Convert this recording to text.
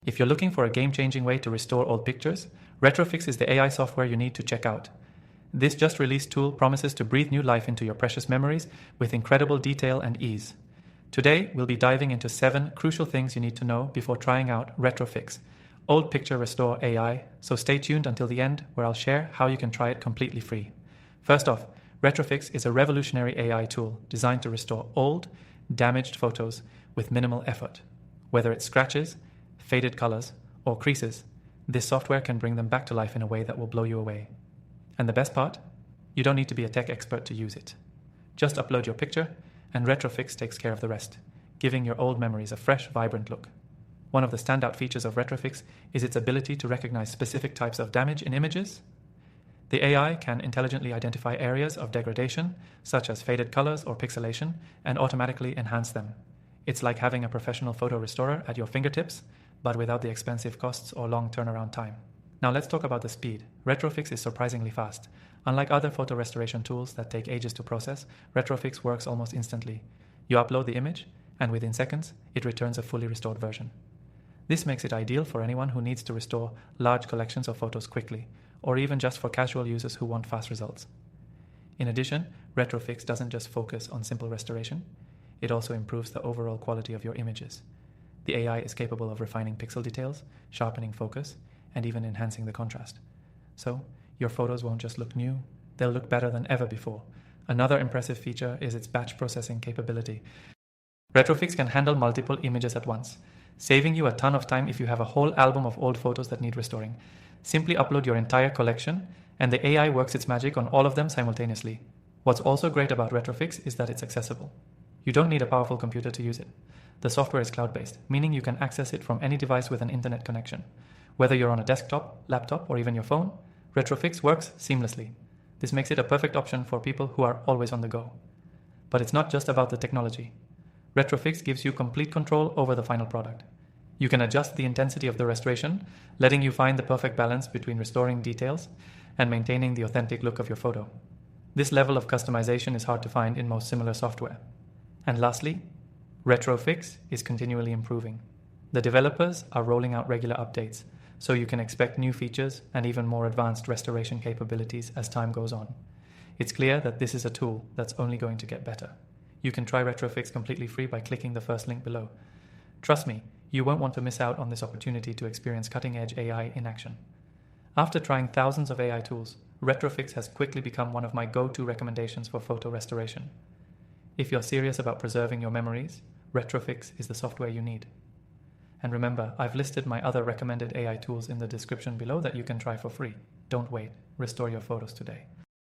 If you're looking for a game-changing way to restore old pictures, RetroFix is the AI software you need to check out. This just released tool promises to breathe new life into your precious memories with incredible detail and ease. Today, we'll be diving into 7 crucial things you need to know before trying out RetroFix, Old Picture Restore AI, so stay tuned until the end where I'll share how you can try it completely free. First off, RetroFix is a revolutionary AI tool designed to restore old, damaged photos with minimal effort. Whether it's scratches, faded colors, or creases, this software can bring them back to life in a way that will blow you away. And the best part? You don't need to be a tech expert to use it. Just upload your picture, and RetroFix takes care of the rest, giving your old memories a fresh, vibrant look. One of the standout features of RetroFix is its ability to recognize specific types of damage in images. The AI can intelligently identify areas of degradation, such as faded colors or pixelation, and automatically enhance them. It's like having a professional photo restorer at your fingertips, but without the expensive costs or long turnaround time. Now let's talk about the speed. RetroFix is surprisingly fast. Unlike other photo restoration tools that take ages to process, RetroFix works almost instantly. You upload the image, and within seconds, it returns a fully restored version. This makes it ideal for anyone who needs to restore large collections of photos quickly, or even just for casual users who want fast results. In addition, RetroFix doesn't just focus on simple restoration, it also improves the overall quality of your images. The AI is capable of refining pixel details, sharpening focus, and even enhancing the contrast. So, your photos won't just look new, they'll look better than ever before. Another impressive feature is its batch processing capability. RetroFix can handle multiple images at once, saving you a ton of time if you have a whole album of old photos that need restoring. Simply upload your entire collection, and the AI works its magic on all of them simultaneously. What's also great about RetroFix is that it's accessible. You don't need a powerful computer to use it. The software is cloud-based, meaning you can access it from any device with an internet connection. Whether you're on a desktop, laptop, or even your phone, RetroFix works seamlessly. This makes it a perfect option for people who are always on the go. But it's not just about the technology. RetroFix gives you complete control over the final product. You can adjust the intensity of the restoration, letting you find the perfect balance between restoring details and maintaining the authentic look of your photo. This level of customization is hard to find in most similar software. And lastly, RetroFix is continually improving. The developers are rolling out regular updates, so you can expect new features and even more advanced restoration capabilities as time goes on. It's clear that this is a tool that's only going to get better. You can try RetroFix completely free by clicking the first link below. Trust me, you won't want to miss out on this opportunity to experience cutting-edge AI in action. After trying thousands of AI tools, RetroFix has quickly become one of my go-to recommendations for photo restoration. If you're serious about preserving your memories, RetroFix is the software you need. And remember, I've listed my other recommended AI tools in the description below that you can try for free. Don't wait. Restore your photos today.